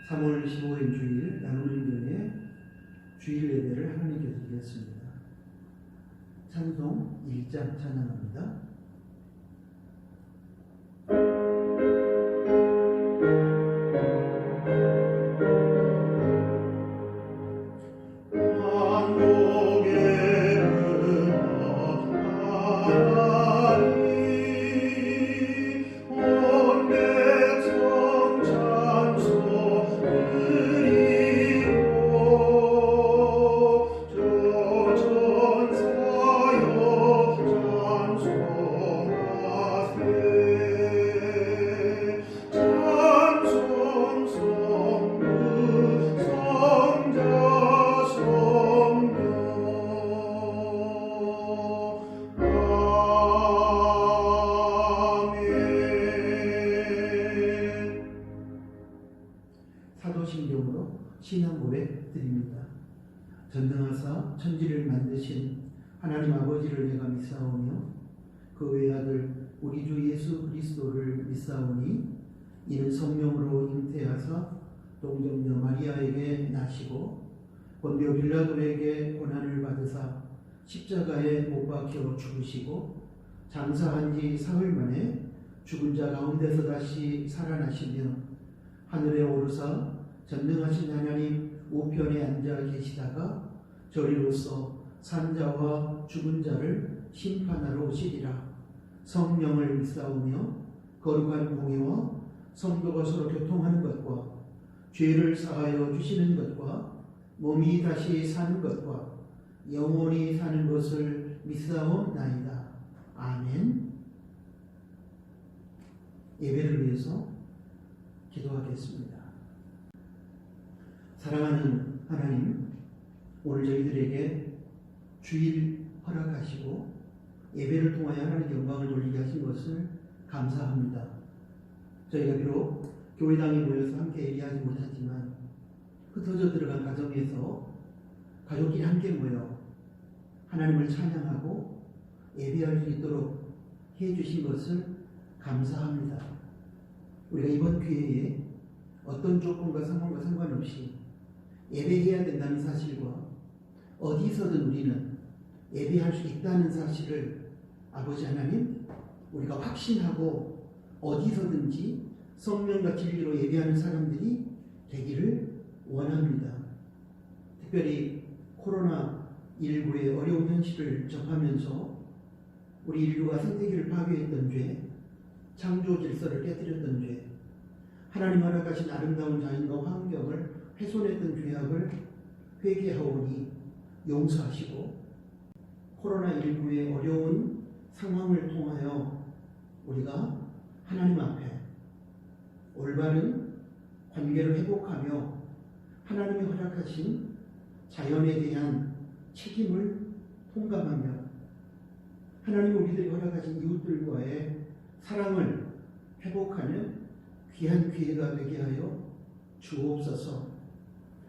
3월 15일 주일 나눔교회 주일 예배를 하나님께 드리겠습니다. 찬송 1장 찬양합니다. 사도신경으로 신앙 고백 드립니다. 전능하사 천지를 만드신 하나님 아버지를 내가 믿사오며 그 외아들 우리 주 예수 그리스도를 믿사오니 이는 성령으로 잉태하사 동정녀 마리아에게 나시고 본디오 빌라도에게 고난을 받으사 십자가에 못 박혀 죽으시고 장사한 지 사흘 만에 죽은 자 가운데서 다시 살아나시며 하늘에 오르사 전능하신 하나님 우편에 앉아 계시다가 저리로서 산자와 죽은 자를 심판하러 오시리라. 성령을 믿사오며 거룩한 공예와 성도가 서로 교통하는 것과 죄를 사하여 주시는 것과 몸이 다시 사는 것과 영원히 사는 것을 믿사옵나이다. 아멘. 예배를 위해서 기도하겠습니다. 사랑하는 하나님, 오늘 저희들에게 주일 허락하시고 예배를 통하여 하나님의 영광을 돌리게 하신 것을 감사합니다. 저희가 비록 교회당에 모여서 함께 예배하지 못하지만 흩어져 들어간 가정에서 가족끼리 함께 모여 하나님을 찬양하고 예배할 수 있도록 해주신 것을 감사합니다. 우리가 이번 기회에 어떤 조건과 상황과 상관없이 예배해야 된다는 사실과 어디서든 우리는 예배할 수 있다는 사실을 아버지 하나님 우리가 확신하고 어디서든지 성령과 진리로 예배하는 사람들이 되기를 원합니다. 특별히 코로나19의 어려운 현실을 접하면서 우리 인류가 생태계를 파괴했던 죄, 창조 질서를 깨뜨렸던 죄, 하나님 허락하신 아름다운 자연과 환경을 훼손했던 죄악을 회개하오니 용서하시고 코로나19의 어려운 상황을 통하여 우리가 하나님 앞에 올바른 관계를 회복하며 하나님이 허락하신 자연에 대한 책임을 통감하며 하나님이 우리들이 허락하신 이웃들과의 사랑을 회복하는 귀한 기회가 되게 하여 주옵소서.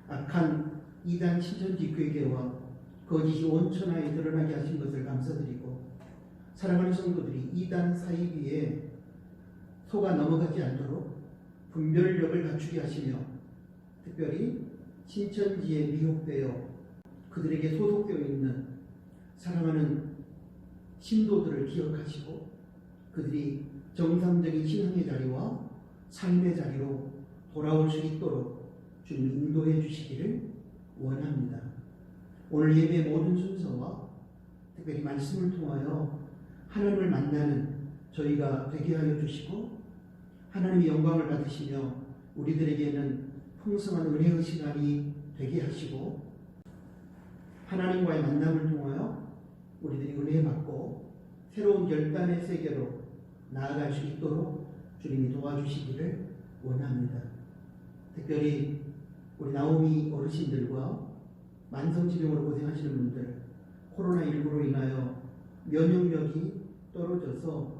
악한 이단 신천지 괴계와 거짓이 온천하에 드러나게 하신 것을 감사드리고 사랑하는 성도들이 이단 사이비에 속아 넘어가지 않도록 분별력을 갖추게 하시며 특별히 신천지에 미혹되어 그들에게 소속되어 있는 사랑하는 신도들을 기억하시고 그들이 정상적인 신앙의 자리와 삶의 자리로 돌아올 수 있도록 주님 인도해 주시기를 원합니다. 오늘 예배의 모든 순서와 특별히 말씀을 통하여 하나님을 만나는 저희가 되게 하여 주시고 하나님의 영광을 받으시며 우리들에게는 풍성한 은혜의 시간이 되게 하시고 하나님과의 만남을 통하여 우리들이 은혜 받고 새로운 결단의 세계로 나아갈 수 있도록 주님이 도와주시기를 원합니다. 특별히 우리 나오미 어르신들과 만성질병으로 고생하시는 분들, 코로나19로 인하여 면역력이 떨어져서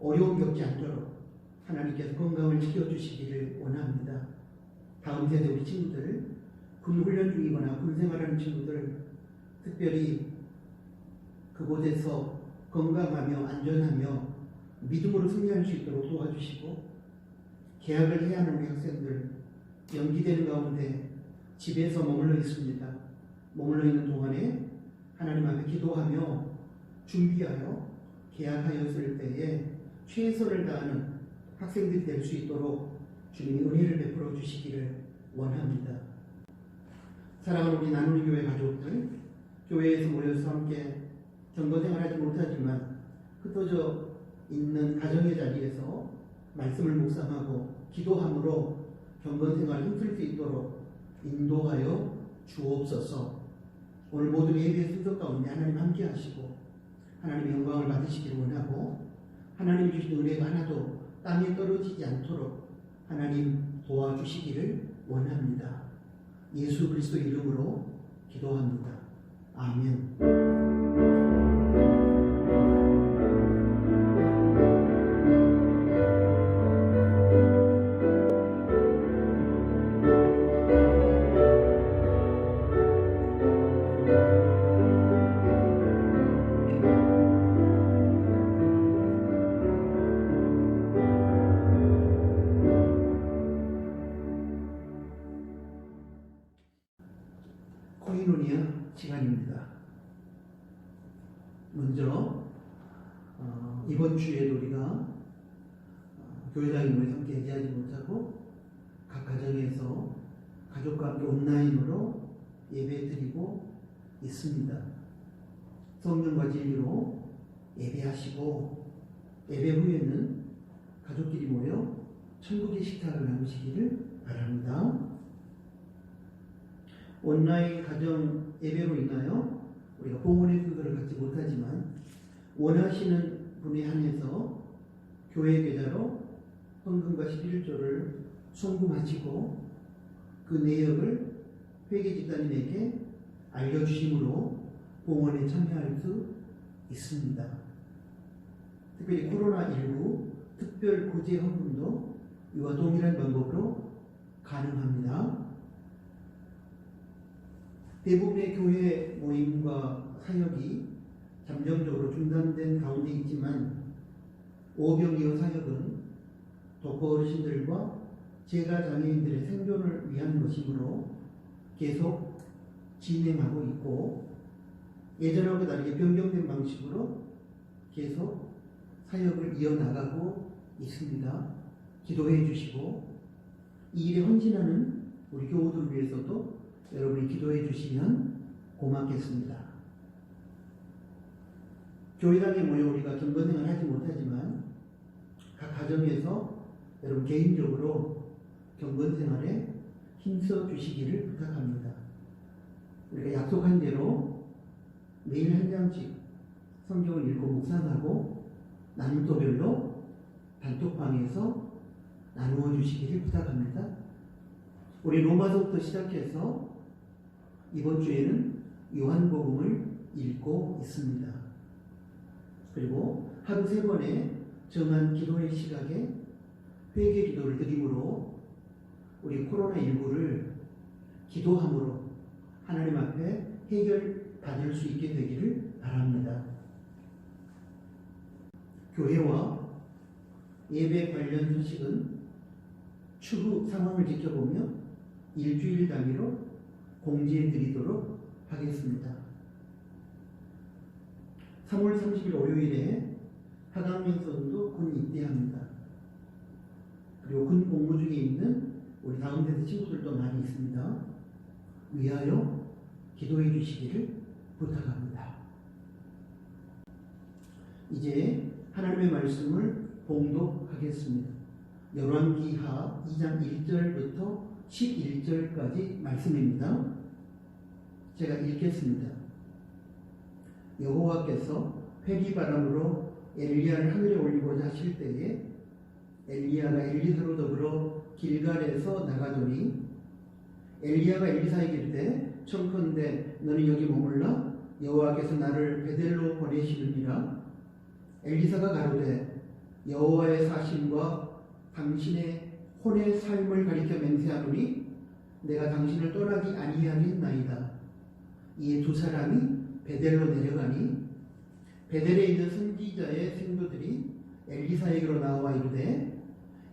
어려움 겪지 않도록 하나님께서 건강을 지켜주시기를 원합니다. 다음 세대 우리 친구들, 군훈련 중이거나 군생활하는 친구들, 특별히 그곳에서 건강하며 안전하며 믿음으로 승리할 수 있도록 도와주시고, 계약을 해야 하는 우리 학생들, 연기되는 가운데 집에서 머물러 있습니다. 머물러 있는 동안에 하나님 앞에 기도하며 준비하여 계약하였을 때에 최선을 다하는 학생들이 될 수 있도록 주님이 은혜를 베풀어 주시기를 원합니다. 사랑하는 우리 나누리 교회 가족들, 교회에서 모여서 함께 전도생활하지 못하지만 흩어져 있는 가정의 자리에서 말씀을 묵상하고 기도함으로 경건생활을 힘쓸 수 있도록 인도하여 주옵소서. 오늘 모든 예배 순서 가운데 하나님 함께 하시고 하나님의 영광을 받으시기를 원하고 하나님 주신 은혜가 하나도 땅에 떨어지지 않도록 하나님 도와주시기를 원합니다. 예수 그리스도 이름으로 기도합니다. 아멘. 코이노니아 시간입니다. 먼저 이번 주에도 우리가 교회당에 모여서 함께 예배하지 못하고 각 가정에서 가족과 함께 온라인으로 예배드리고 있습니다. 성령과 진리로 예배하시고 예배 후에는 가족끼리 모여 천국의 식탁을 나누시기를 바랍니다. 온라인 가정 예배로 인하여 우리가 봉헌의 순서를 갖지 못하지만 원하시는 분에 한해서 교회 계좌로 헌금과 11조를 송금하시고 그 내역을 회계 집단인에게 알려주심으로 봉헌에 참여할 수 있습니다. 특별히 코로나19 특별 구제 헌금도 이와 동일한 방법으로 가능합니다. 대부분의 교회 모임과 사역이 잠정적으로 중단된 가운데 있지만 오병이어 사역은 독거 어르신들과 재가 장애인들의 생존을 위한 것이므로 계속 진행하고 있고 예전하고 다르게 변경된 방식으로 계속 사역을 이어나가고 있습니다. 기도해 주시고 이 일에 헌신하는 우리 교우들 위해서도 여러분이 기도해 주시면 고맙겠습니다. 교회당에 모여 우리가 경건생활을 하지 못하지만 각 가정에서 여러분 개인적으로 경건생활에 힘써 주시기를 부탁합니다. 우리가 약속한 대로 매일 한 장씩 성경을 읽고 묵상하고 나눔도별로 단톡방에서 나누어 주시기를 부탁합니다. 우리 로마서부터 시작해서 이번 주에는 요한복음을 읽고 있습니다. 그리고 하루 3번의 정한 기도의 시각에 회개 기도를 드림으로 우리 코로나19를 기도함으로 하나님 앞에 해결받을 수 있게 되기를 바랍니다. 교회와 예배 관련 소식은 추후 상황을 지켜보며 일주일 단위로 공지해 드리도록 하겠습니다. 3월 30일 월요일에 하강민선도 군 입대합니다. 그리고 군 복무 중에 있는 우리 다운대대 친구들도 많이 있습니다. 위하여 기도해 주시기를 부탁합니다. 이제 하나님의 말씀을 봉독하겠습니다. 열왕기하 2장 1절부터 11절까지 말씀입니다. 제가 읽겠습니다. 여호와께서 회기바람으로 엘리야를 하늘에 올리고자 하실 때에 엘리야가 엘리사로 더불어 길갈에서 나가더니 엘리야가 엘리사에게 이르되 청컨대 너는 여기 머물라 여호와께서 나를 베델로 보내시느니라. 엘리사가 가로되 여호와의 사심과 당신의 혼의 삶을 가리켜 맹세하노니 내가 당신을 떠나지 아니하겠나이다. 이에 두 사람이 베델로 내려가니 베델에 있는 선지자의 생도들이 엘리사에게로 나와 이르되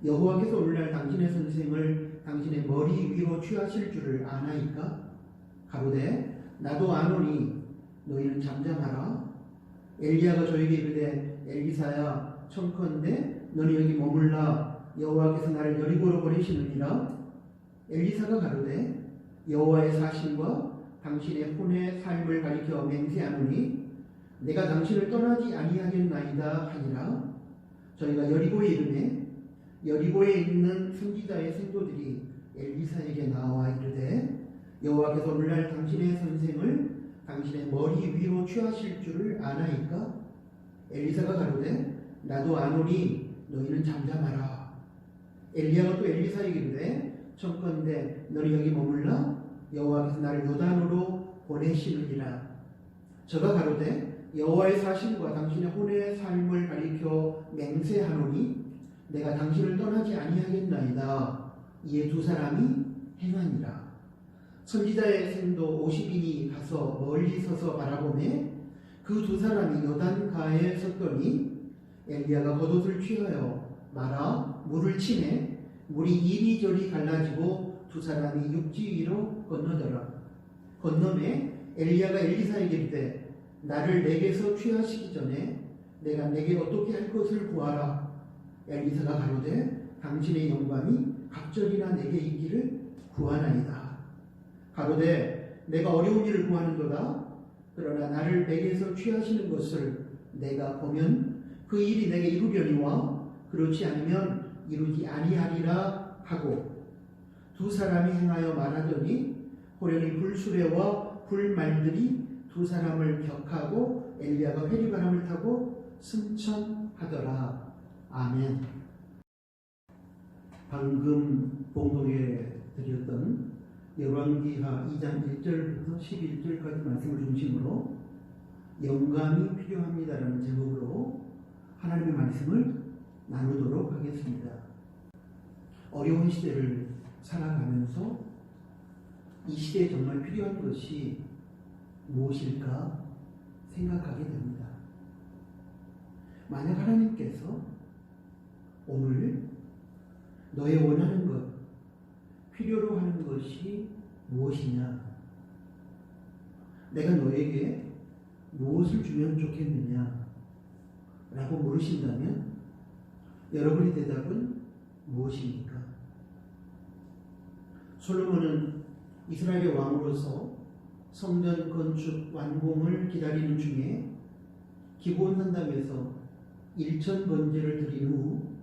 여호와께서 오늘날 당신의 선생을 당신 당신의 머리 위로 취하실 줄을 아나이까? 가로되 나도 아노니 너희는 잠잠하라. 엘리야가 저에게 이르되 엘리사야 청컨대 너는 여기 머물라. 여호와께서 나를 여리고로 보내시느니라. 엘리사가 가로되 여호와의 사신과 당신의 혼의 삶을 가리켜 맹세하노니 내가 당신을 떠나지 아니하겠나이다 하니라. 저희가 여리고에 이르매 여리고에 있는 선지자의 생도들이 엘리사에게 나와 이르되 여호와께서 오늘날 당신의 선생을 당신의 머리 위로 취하실 줄을 아나이까? 엘리사가 가로되 나도 아노니 너희는 잠잠하라. 엘리야가 또 엘리사에게 이르되 청컨대 너는 여기 머물라. 여호와께서 나를 요단으로 보내시느니라. 저가 가로되 여호와의 사신과 당신의 혼의 삶을 가리켜 맹세하노니 내가 당신을 떠나지 아니하겠나이다. 이에 두 사람이 행하니라. 선지자의 생도 50인이 가서 멀리 서서 바라보매 그 두 사람이 요단가에 섰더니 엘리야가 겉옷을 취하여 말아 물을 치매 물이 이리저리 갈라지고 두 사람이 육지 위로 건너더라. 건너매 엘리야가 엘리사에게 이르되 나를 내게서 취하시기 전에 내가 내게 어떻게 할 것을 구하라. 엘리사가 가로되 당신의 영광이 갑절이나 내게 있기를 구하나이다. 가로되 내가 어려운 일을 구하는도다. 그러나 나를 내게서 취하시는 것을 내가 보면 그 일이 내게 이루려니와 그렇지 않으면 이루지 아니하리라 하고 두 사람이 행하여 말하더니 호련히 불수레와 불말들이 두 사람을 격하고 엘리야가 회리바람을 타고 승천하더라. 아멘. 방금 봉독에 드렸던 열왕기하 2장 1절부터 11절까지 말씀을 중심으로 영감이 필요합니다라는 제목으로 하나님의 말씀을 나누도록 하겠습니다. 어려운 시대를 살아가면서 이 시대에 정말 필요한 것이 무엇일까 생각하게 됩니다. 만약 하나님께서 오늘 너의 원하는 것, 필요로 하는 것이 무엇이냐? 내가 너에게 무엇을 주면 좋겠느냐? 라고 물으신다면 여러분의 대답은 무엇입니까? 솔로몬은 이스라엘의 왕으로서 성전 건축 완공을 기다리는 중에 기브온 산당에서 일천 번제를 드린 후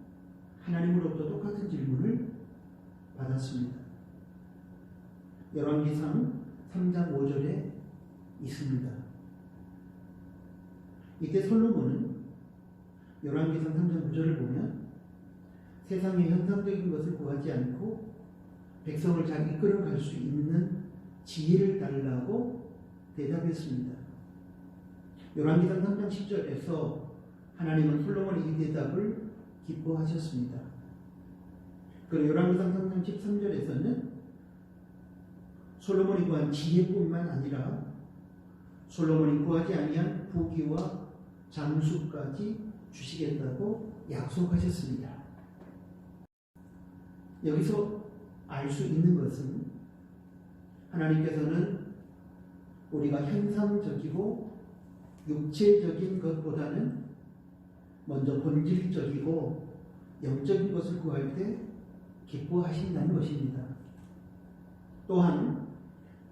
하나님으로부터 똑같은 질문을 받았습니다. 열왕기상 3장 5절에 있습니다. 이때 솔로몬은 열왕기상 3장 9절을 보면 세상의 현상적인 것을 구하지 않고 백성을 잘 이끌어갈 수 있는 지혜를 달라고 대답했습니다. 열왕기상 3장 10절에서 하나님은 솔로몬의 이 대답을 기뻐하셨습니다. 그리고 열왕기상 3장 13절에서는 솔로몬이 구한 지혜뿐만 아니라 솔로몬이 구하지 아니한 부귀와 장수까지 주시겠다고 약속하셨습니다. 여기서 알 수 있는 것은 하나님께서는 우리가 현상적이고 육체적인 것보다는 먼저 본질적이고 영적인 것을 구할 때 기뻐하신다는 것입니다. 또한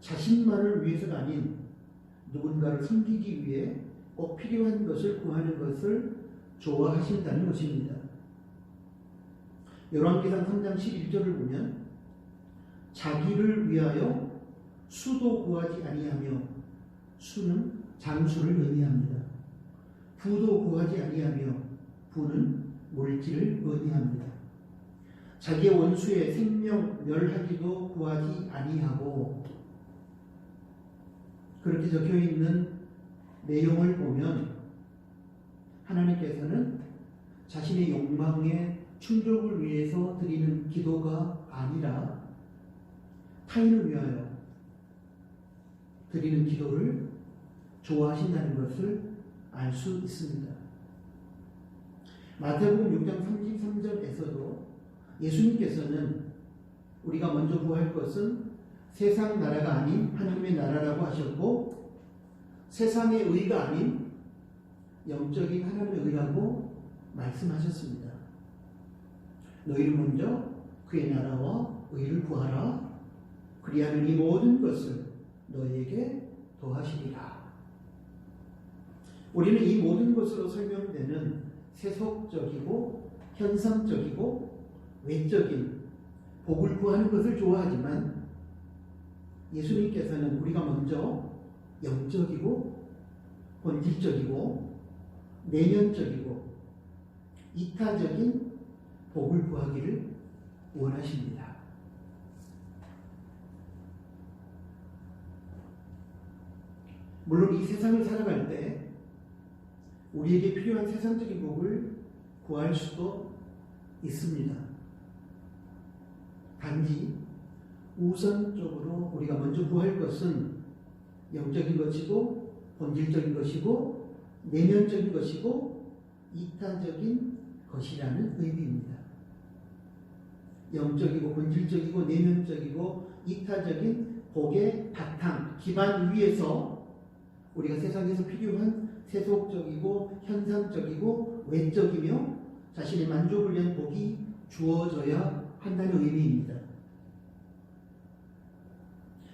자신만을 위해서가 아닌 누군가를 섬기기 위해 꼭 필요한 것을 구하는 것을 좋아하신다는 것입니다. 열왕기상 3장 11절을 보면 자기를 위하여 수도 구하지 아니하며, 수는 장수를 의미합니다. 부도 구하지 아니하며, 부는 물질을 의미합니다. 자기의 원수의 생명 멸하기도 구하지 아니하고, 그렇게 적혀 있는 내용을 보면 하나님께서는 자신의 욕망의 충족을 위해서 드리는 기도가 아니라 타인을 위하여 드리는 기도를 좋아하신다는 것을 알 수 있습니다. 마태복음 6장 33절에서도 예수님께서는 우리가 먼저 구할 것은 세상 나라가 아닌 하나님의 나라라고 하셨고, 세상의 의가 아닌 영적인 하나님의 의라고 말씀하셨습니다. 너희를 먼저 그의 나라와 의를 구하라. 그리하면 이 모든 것을 너희에게 더하시리라. 우리는 이 모든 것으로 설명되는 세속적이고 현상적이고 외적인 복을 구하는 것을 좋아하지만, 예수님께서는 우리가 먼저 영적이고 본질적이고 내면적이고 이타적인 복을 구하기를 원하십니다. 물론 이 세상을 살아갈 때 우리에게 필요한 세상적인 복을 구할 수도 있습니다. 단지 우선적으로 우리가 먼저 구할 것은 영적인 것이고 본질적인 것이고 내면적인 것이고 이타적인 것이라는 의미입니다. 영적이고 본질적이고 내면적이고 이타적인 복의 바탕, 기반 위에서 우리가 세상에서 필요한 세속적이고 현상적이고 외적이며 자신의 만족을 위한 복이 주어져야 한다는 의미입니다.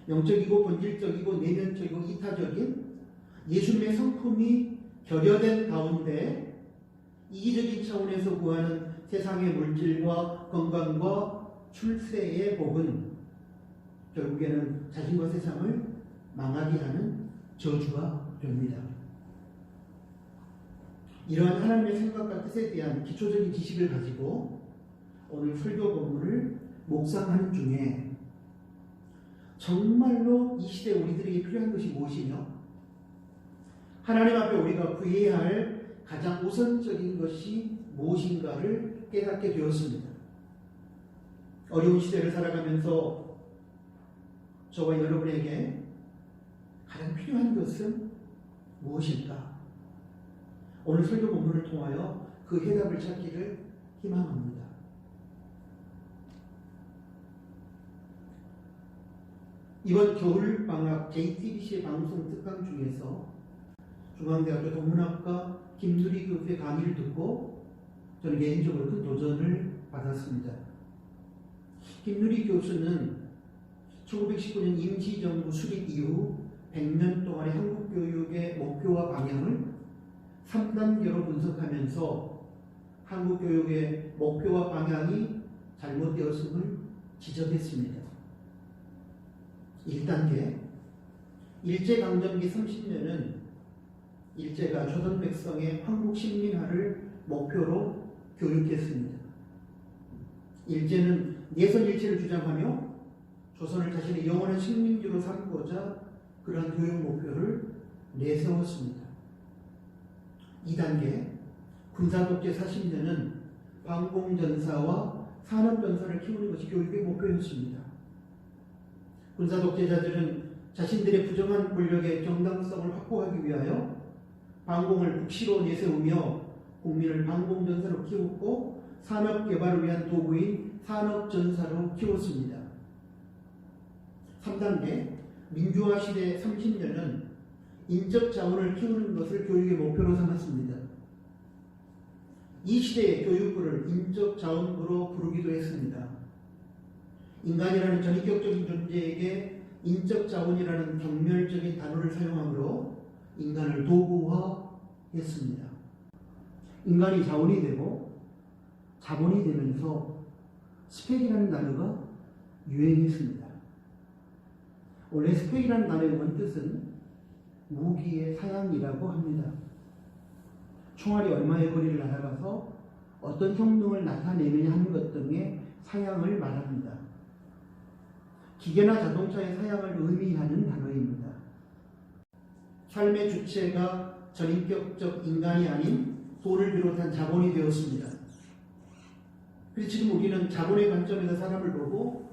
영적이고 본질적이고 내면적이고 이타적인 예수님의 성품이 결여된 가운데 이기적인 차원에서 구하는 세상의 물질과 건강과 출세의 복은 결국에는 자신과 세상을 망하게 하는 저주가 됩니다. 이러한 하나님의 생각과 뜻에 대한 기초적인 지식을 가지고 오늘 설교 본문을 묵상하는 중에 정말로 이 시대에 우리들에게 필요한 것이 무엇이며 하나님 앞에 우리가 구해야 할 가장 우선적인 것이 무엇인가를 깨닫게 되었습니다. 어려운 시대를 살아가면서 저와 여러분에게 가장 필요한 것은 무엇일까? 오늘 설교 본문을 통하여 그 해답을 찾기를 희망합니다. 이번 겨울방학 JTBC 방송 특강 중에서 중앙대학교 동문학과 김누리 교수의 강의를 듣고 저는 개인적으로 큰 도전을 받았습니다. 김누리 교수는 1919년 임시정부 수립 이후 100년 동안의 한국 교육의 목표와 방향을 3단계로 분석하면서 한국 교육의 목표와 방향이 잘못되었음을 지적했습니다. 1단계, 일제강점기 30년은 일제가 조선 백성의 한국 식민화를 목표로 교육했습니다. 일제는 내선일체를 주장하며 조선을 자신의 영원한 식민지로 삼고자 그러한 교육 목표를 내세웠습니다. 2단계, 군사독재 40년은 방공전사와 산업전사를 키우는 것이 교육의 목표였습니다. 군사독재자들은 자신들의 부정한 권력의 정당성을 확보하기 위하여 방공을 국시로 내세우며 국민을 방공전사로 키웠고 산업개발을 위한 도구인 산업전사로 키웠습니다. 3단계, 민주화 시대 30년은 인적 자원을 키우는 것을 교육의 목표로 삼았습니다. 이 시대의 교육부를 인적 자원부로 부르기도 했습니다. 인간이라는 전인격적인 존재에게 인적 자원이라는 경멸적인 단어를 사용함으로 인간을 도구화했습니다. 인간이 자원이 되고 자본이 되면서 스펙이라는 단어가 유행했습니다. 원래 스펙이라는 단어의 원뜻은 무기의 사양이라고 합니다. 총알이 얼마의 거리를 날아가서 어떤 성능을 나타내느냐 하는 것 등의 사양을 말합니다. 기계나 자동차의 사양을 의미하는 단어입니다. 삶의 주체가 전인격적 인간이 아닌 돈을 비롯한 자본이 되었습니다. 그래서 지금 우리는 자본의 관점에서 사람을 보고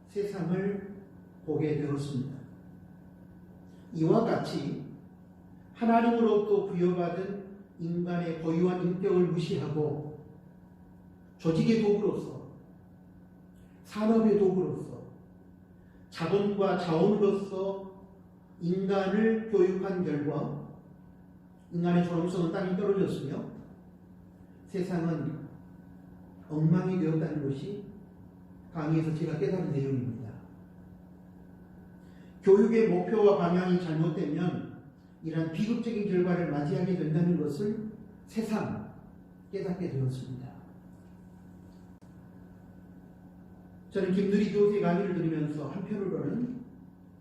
세상을 보게 되었습니다. 이와 같이 하나님으로부터 부여받은 인간의 고유한 인격을 무시하고 조직의 도구로서 산업의 도구로서 자본과 자원으로서 인간을 교육한 결과 인간의 존엄성은 땅이 떨어졌으며 세상은 엉망이 되었다는 것이 강의에서 제가 깨달은 내용입니다. 교육의 목표와 방향이 잘못되면 이러한 비극적인 결과를 맞이하게 된다는 것을 새삼 깨닫게 되었습니다. 저는 김두리 교수의 강의를 들으면서 한편으로는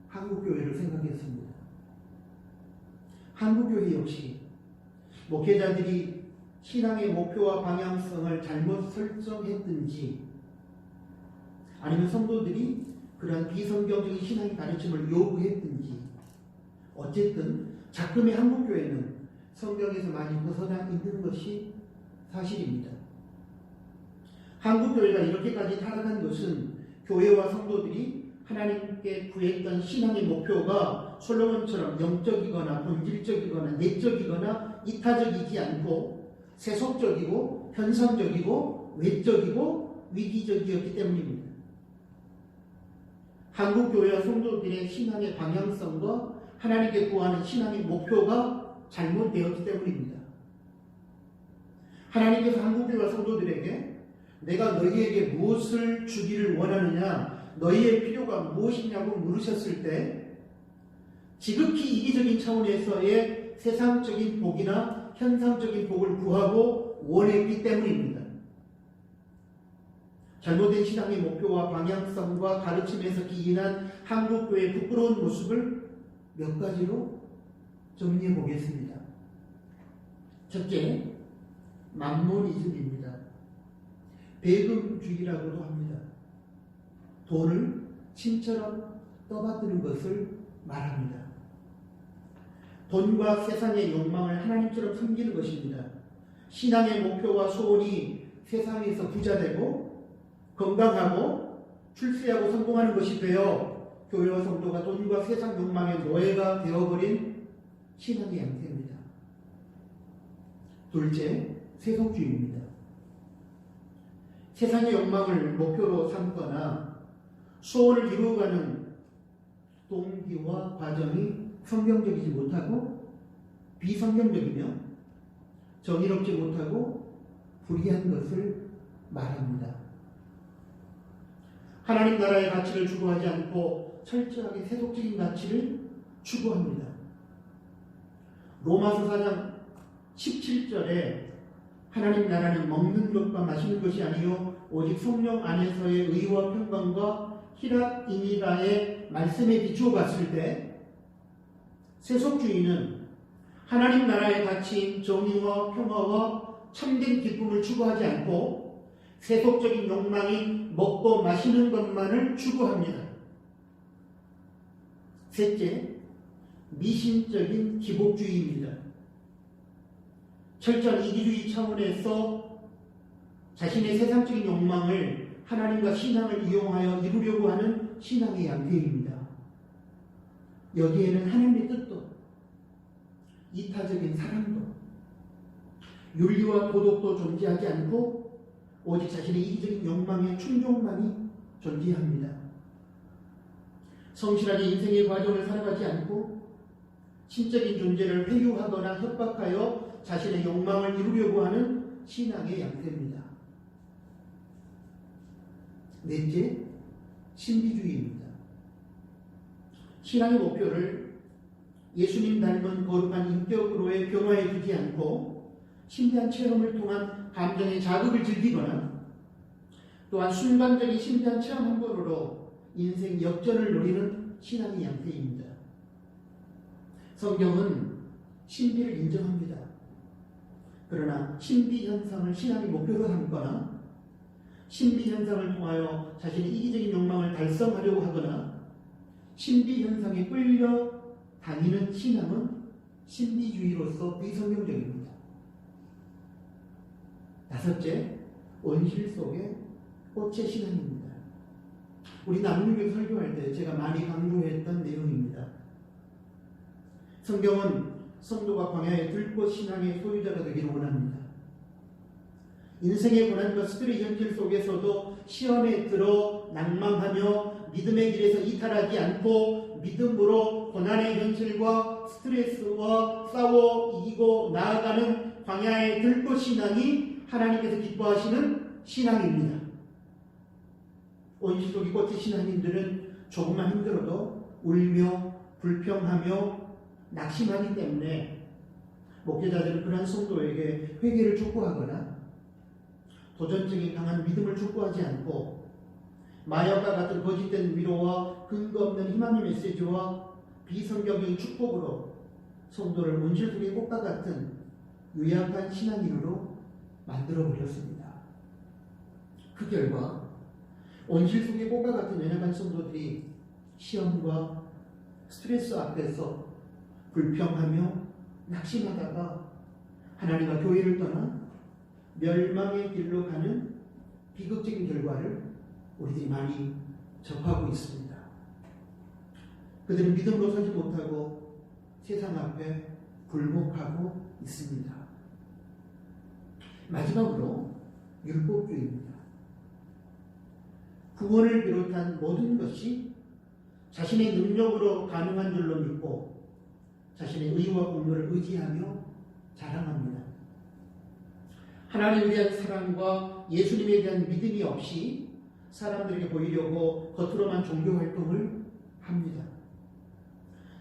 한국교회를 생각했습니다. 한국교회 역시 목회자들이 신앙의 목표와 방향성을 잘못 설정했든지 아니면 성도들이 그러한 비성경적인 신앙의 가르침을 요구했든지 어쨌든 작금의 한국교회는 성경에서 많이 벗어나 있는 것이 사실입니다. 한국교회가 이렇게까지 타락한 것은 교회와 성도들이 하나님께 구했던 신앙의 목표가 솔로몬처럼 영적이거나 본질적이거나 내적이거나 이타적이지 않고 세속적이고 현상적이고 외적이고 위기적이었기 때문입니다. 한국교회와 성도들의 신앙의 방향성과 하나님께 구하는 신앙의 목표가 잘못되었기 때문입니다. 하나님께서 한국교회와 성도들에게 내가 너희에게 무엇을 주기를 원하느냐, 너희의 필요가 무엇이냐고 물으셨을 때 지극히 이기적인 차원에서의 세상적인 복이나 현상적인 복을 구하고 원했기 때문입니다. 잘못된 신앙의 목표와 방향성과 가르침에서 기인한 한국교회의 부끄러운 모습을 몇 가지로 정리해 보겠습니다. 첫째, 맘모니즘입니다. 배금주의라고도 합니다. 돈을 신처럼 떠받드는 것을 말합니다. 돈과 세상의 욕망을 하나님처럼 섬기는 것입니다. 신앙의 목표와 소원이 세상에서 부자되고 건강하고 출세하고 성공하는 것이 되어 교회와 성도가 돈과 세상 욕망의 노예가 되어버린 신앙의 양태입니다. 둘째, 세속주의입니다. 세상의 욕망을 목표로 삼거나 소원을 이루어가는 동기와 과정이 성경적이지 못하고 비성경적이며 정의롭지 못하고 불의한 것을 말합니다. 하나님 나라의 가치를 추구하지 않고 철저하게 세속적인 가치를 추구합니다. 로마서 4장 17절에 하나님 나라는 먹는 것과 마시는 것이 아니요 오직 성령 안에서의 의와 평강과 희락이니라의 말씀에 비추어 봤을 때 세속주의는 하나님 나라의 가치인 정의와 평화와 참된 기쁨을 추구하지 않고 세속적인 욕망인 먹고 마시는 것만을 추구합니다. 셋째, 미신적인 기복주의입니다. 철저한 이기주의 차원에서 자신의 세상적인 욕망을 하나님과 신앙을 이용하여 이루려고 하는 신앙의 양태입니다. 여기에는 하나님의 뜻도 이타적인 사랑도 윤리와 도덕도 존재하지 않고 오직 자신의 이기적인 욕망의 충족만이 존재합니다. 성실하게 인생의 과정을 살아가지 않고 신적인 존재를 회유하거나 협박하여 자신의 욕망을 이루려고 하는 신앙의 양태입니다. 넷째, 신비주의입니다. 신앙의 목표를 예수님 닮은 거룩한 인격으로의 변화에 두지 않고 신비한 체험을 통한 감정의 자극을 즐기거나 또한 순간적인 신비한 체험 한 번으로 인생 역전을 노리는 신앙의 양태입니다. 성경은 신비를 인정합니다. 그러나 신비 현상을 신앙의 목표로 삼거나 신비 현상을 통하여 자신의 이기적인 욕망을 달성하려고 하거나 신비 현상에 끌려 다니는 신앙은 신비주의로서 비성경적입니다. 다섯째, 온실 속의 꽃의 신앙입니다. 우리 남문교회 설교할 때 제가 많이 강조했던 내용입니다. 성경은 성도가 광야의 들꽃 신앙의 소유자가 되기를 원합니다. 인생의 고난과 스트레스 현실 속에서도 시험에 들어 낭망하며 믿음의 길에서 이탈하지 않고 믿음으로 고난의 현실과 스트레스와 싸워 이기고 나아가는 광야의 들꽃 신앙이 하나님께서 기뻐하시는 신앙입니다. 온실 속의 꽃의 신앙인들은 조금만 힘들어도 울며 불평하며 낙심하기 때문에 목회자들은 그러한 성도에게 회개를 촉구하거나 도전적인 강한 믿음을 촉구하지 않고 마약과 같은 거짓된 위로와 근거 없는 희망의 메시지와 비성경적인 축복으로 성도를 온실 속의 꽃과 같은 유약한 신앙인으로 만들어버렸습니다. 그 결과 온실 속의 꽃과 같은 연약한 성도들이 시험과 스트레스 앞에서 불평하며 낙심하다가 하나님과 교회를 떠나 멸망의 길로 가는 비극적인 결과를 우리들이 많이 접하고 있습니다. 그들은 믿음으로 서지 못하고 세상 앞에 굴복하고 있습니다. 마지막으로 율법주의입니다. 구원을 비롯한 모든 것이 자신의 능력으로 가능한 줄로 믿고 자신의 의와 공로를 의지하며 자랑합니다. 하나님에 대한 사랑과 예수님에 대한 믿음이 없이 사람들에게 보이려고 겉으로만 종교 활동을 합니다.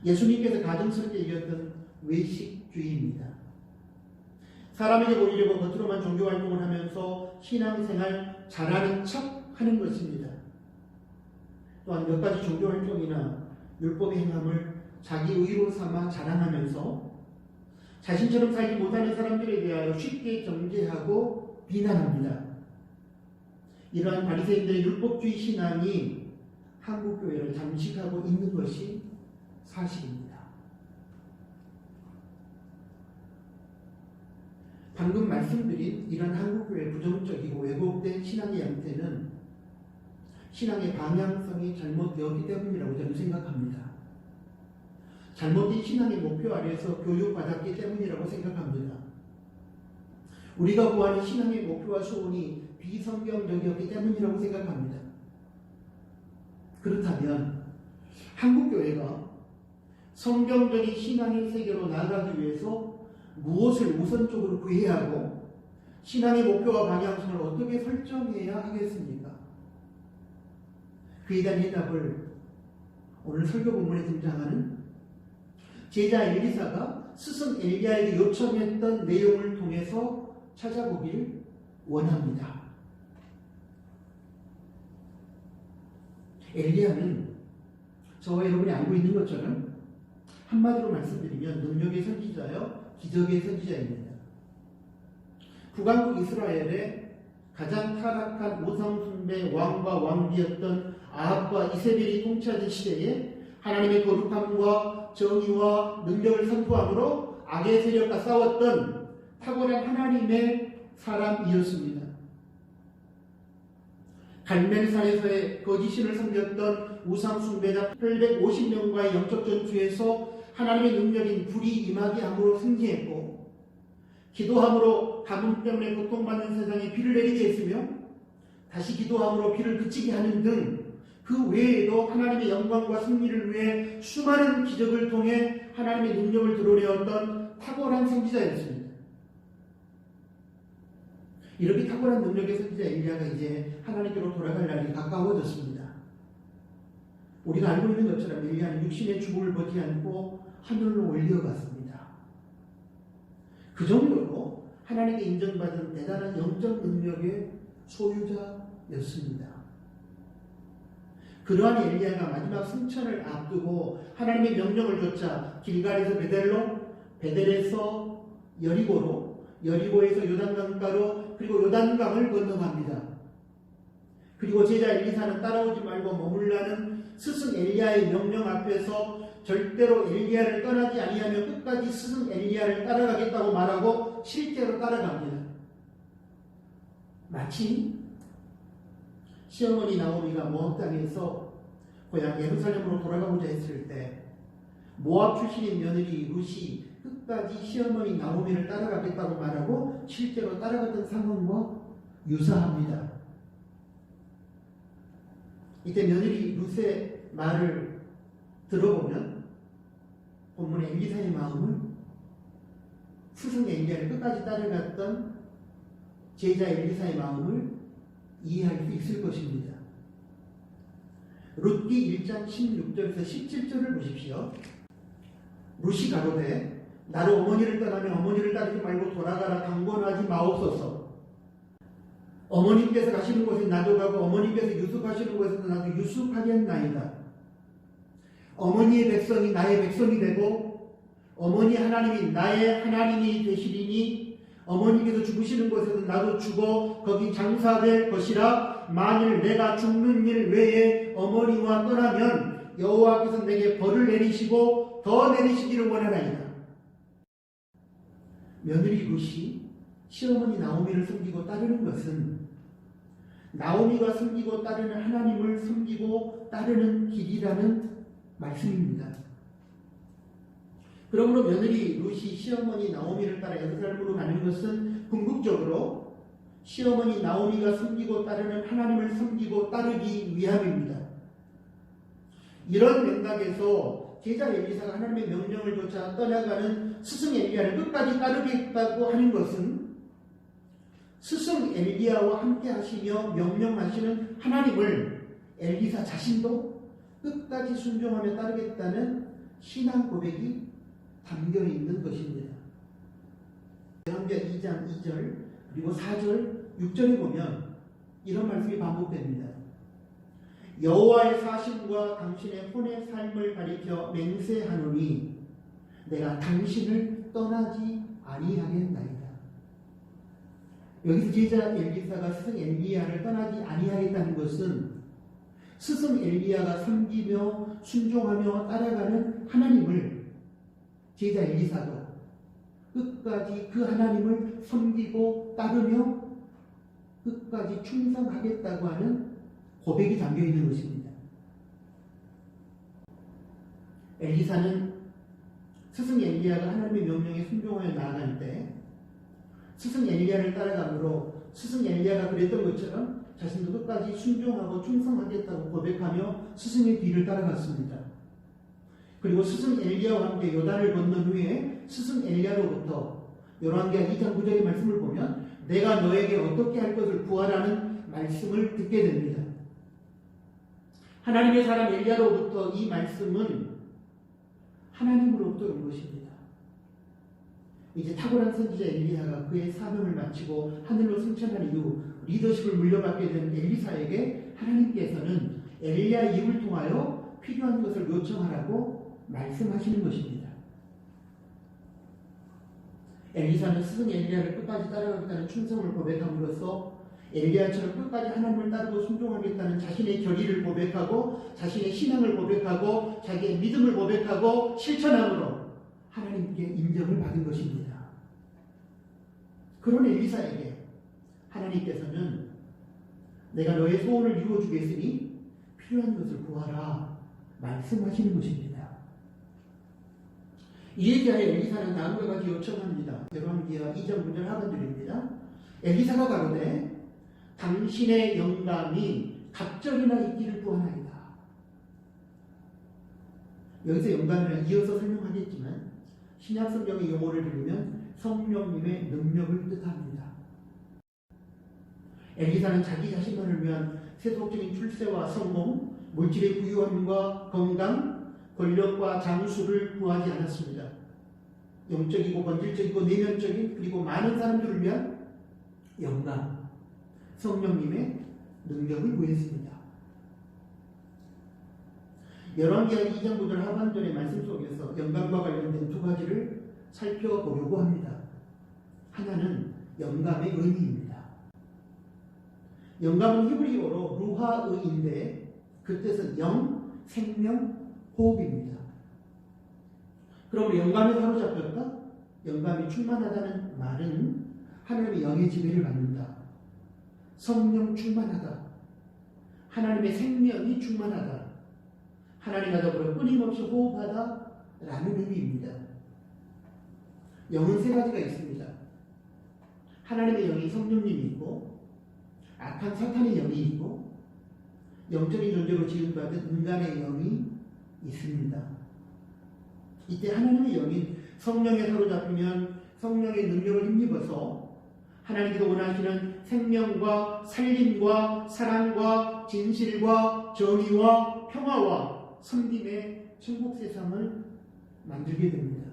예수님께서 가증스럽게 이겼던 외식주의입니다. 사람에게 보이려고 겉으로만 종교 활동을 하면서 신앙생활 잘하는 척 하는 것입니다. 또한 몇 가지 종교 활동이나 율법의 행함을 자기 의로 삼아 자랑하면서 자신처럼 살지 못하는 사람들에 대하여 쉽게 정죄하고 비난합니다. 이러한 바리새인들의 율법주의 신앙이 한국 교회를 잠식하고 있는 것이 사실입니다. 방금 말씀드린 이러한 한국 교회의 부정적이고 왜곡된 신앙의 양태는 신앙의 방향성이 잘못되었기 때문이라고 저는 생각합니다. 잘못된 신앙의 목표 아래에서 교육받았기 때문이라고 생각합니다. 우리가 구하는 신앙의 목표와 소원이 비성경적이었기 때문이라고 생각합니다. 그렇다면 한국교회가 성경적인 신앙의 세계로 나아가기 위해서 무엇을 우선적으로 구해야 하고 신앙의 목표와 방향성을 어떻게 설정해야 하겠습니까? 그에 대한 해답을 오늘 설교 본문에 등장하는 제자 엘리사가 스승 엘리야에게 요청했던 내용을 통해서 찾아보길 원합니다. 엘리야는 저와 여러분이 알고 있는 것처럼 한마디로 말씀드리면 능력의 선지자여 기적의 선지자입니다. 북왕국 이스라엘의 가장 타락한 우상숭배 왕과 왕비였던 아합과 이세벨이 통치하던 시대에 하나님의 거룩함과 정의와 능력을 선포함으로 악의 세력과 싸웠던 탁월한 하나님의 사람이었습니다. 갈멜산에서의 거짓신을 섬겼던 우상숭배자 850명과의 영적 전투에서 하나님의 능력인 불이 임하게 함으로 승리했고 기도함으로 가뭄 때문에 고통받는 세상에 비를 내리게 했으며 다시 기도함으로 비를 그치게 하는 등 그 외에도 하나님의 영광과 승리를 위해 수많은 기적을 통해 하나님의 능력을 드러내었던 탁월한 선지자였습니다. 이렇게 탁월한 능력의 선지자 엘리야가 이제 하나님께로 돌아갈 날이 가까워졌습니다. 우리가 알고 있는 것처럼 엘리야는 육신의 죽음을 버티지 않고 하늘로 올려갔습니다. 그 정도로 하나님께 인정받은 대단한 영적 능력의 소유자였습니다. 그러한 엘리야가 마지막 승천을 앞두고 하나님의 명령을 좇아 길갈에서 베델로, 베델에서 여리고로, 여리고에서 요단강가로, 그리고 요단강을 건너갑니다. 그리고 제자 엘리사는 따라오지 말고 머물라는 스승 엘리야의 명령 앞에서 절대로 엘리야를 떠나지 아니하며 끝까지 스승 엘리야를 따라가겠다고 말하고 실제로 따라갑니다. 마치 시어머니 나오미가 모압 땅에서 고향 예루살렘으로 돌아가고자 했을 때 모압 출신인 며느리 룻이 끝까지 시어머니 나오미를 따라가겠다고 말하고 실제로 따라갔던 상황과 유사합니다. 이때 며느리 룻의 말을 들어보면 본문의 엘리사의 마음은 스승 엘리야를 끝까지 따라갔던 제자 엘리사의 마음을 이해할 수 있을 것입니다. 룻기 1장 16절에서 17절을 보십시오. 룻이 가로되 나로 어머니를 떠나면 어머니를 따르지 말고 돌아가라 강권하지 마옵소서. 어머니께서 가시는 곳에 나도 가고 어머니께서 유숙하시는 곳에서 나도 유숙하겠나이다. 어머니의 백성이 나의 백성이 되고 어머니 하나님이 나의 하나님이 되시리니 어머니께서 죽으시는 곳에서 나도 죽어 거기 장사될 것이라. 만일 내가 죽는 일 외에 어머니와 떠나면 여호와께서 내게 벌을 내리시고 더 내리시기를 원하나이다. 며느리 룻이 시어머니 나오미를 섬기고 따르는 것은 나오미가 섬기고 따르는 하나님을 섬기고 따르는 길이라는 말씀입니다. 그러므로 며느리 룻이 시어머니 나오미를 따라 예루살렘으로 가는 것은 궁극적으로 시어머니 나오미가 섬기고 따르는 하나님을 섬기고 따르기 위함입니다. 이런 맥락에서 제자 엘리사가 하나님의 명령을 쫓아 떠나가는 스승 엘리야를 끝까지 따르겠다고 하는 것은 스승 엘리야와 함께 하시며 명령하시는 하나님을 엘리사 자신도 끝까지 순종하며 따르겠다는 신앙 고백이 담겨 있는 것입니다. 열왕기하 2장 2절 그리고 4절 6절에 보면 이런 말씀이 반복됩니다. 여호와의 사심과 당신의 혼의 삶을 가리켜 맹세하노니 내가 당신을 떠나지 아니하겠나이다. 여기서 제자 엘리사가 스승 엘리야를 떠나지 아니하겠다는 것은 스승 엘리야가 섬기며 순종하며 따라가는 하나님을 제자 엘리사가 끝까지 그 하나님을 섬기고 따르며 끝까지 충성하겠다고 하는 고백이 담겨 있는 것입니다. 엘리사는 스승 엘리야가 하나님의 명령에 순종하여 나아갈 때 스승 엘리야를 따라가므로 스승 엘리야가 그랬던 것처럼 자신도 끝까지 순종하고 충성하겠다고 고백하며 스승의 뒤를 따라갔습니다. 그리고 스승 엘리야와 함께 요단을 건넌 후에 스승 엘리야로부터 열왕기하 2장 9절의 말씀을 보면 내가 너에게 어떻게 할 것을 구하라는 말씀을 듣게 됩니다. 하나님의 사람 엘리야로부터 이 말씀은 하나님으로부터 온 것입니다. 이제 탁월한 선지자 엘리야가 그의 사명을 마치고 하늘로 승천한 이후 리더십을 물려받게 된 엘리사에게 하나님께서는 엘리야 입을 통하여 필요한 것을 요청하라고 말씀하시는 것입니다. 엘리사는 스승 엘리야를 끝까지 따라가겠다는 충성을 고백함으로써 엘리야처럼 끝까지 하나님을 따르고 순종하겠다는 자신의 결의를 고백하고 자신의 신앙을 고백하고 자기의 믿음을 고백하고 실천함으로 하나님께 인정을 받은 것입니다. 그런 엘리사에게 하나님께서는 내가 너의 소원을 이루어주겠으니 필요한 것을 구하라 말씀하시는 것입니다. 이에 대하여 엘리사는 다음과 같이 요청합니다. 열왕기하 2장 9절 하반절입니다. 엘리사가 가로되 당신의 영감이 갑절이나 있기를 구하나이다. 여기서 영감이란 이어서 설명하겠지만 신약 성경의 용어를 들으면 성령님의 능력을 뜻합니다. 엘리사는 자기 자신만을 위한 세속적인 출세와 성공, 물질의 부유함과 건강, 권력과 장수를 구하지 않았습니다. 영적이고 본질적이고 내면적인 그리고 많은 사람들을 위한 영감, 성령님의 능력을 구했습니다. 열왕기하 2장 9절 하반절의 말씀 속에서 영감과 관련된 두 가지를 살펴보려고 합니다. 하나는 영감의 의미입니다. 영감은 히브리어로 루하의인데 그 뜻은 영, 생명, 호흡입니다. 그럼 영감에 사로잡혔다? 영감이 충만하다는 말은 하나님의 영의 지배를 받는다. 성령 충만하다. 하나님의 생명이 충만하다. 하나님과 더불어 끊임없이 호흡하다 라는 의미입니다. 영은 세 가지가 있습니다. 하나님의 영이 성령님이 있고 악한 사탄의 영이 있고 영적인 존재로 지음받은 인간의 영이 있습니다. 이때 하나님의 영인 성령에 사로잡히면 성령의 능력을 힘입어서 하나님께서 원하시는 생명과 살림과 사랑과 진실과 정의와 평화와 섬김의 천국 세상을 만들게 됩니다.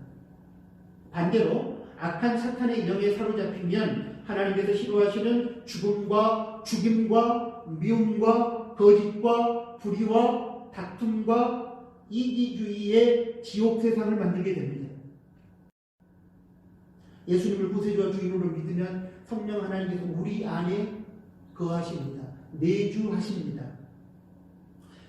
반대로 악한 사탄의 영에 사로잡히면 하나님께서 싫어하시는 죽음과 죽임과 미움과 거짓과 불의와 다툼과 이기주의의 지옥 세상을 만들게 됩니다. 예수님을 구세주와 주인으로 믿으면 성령 하나님께서 우리 안에 거하십니다. 내주하십니다.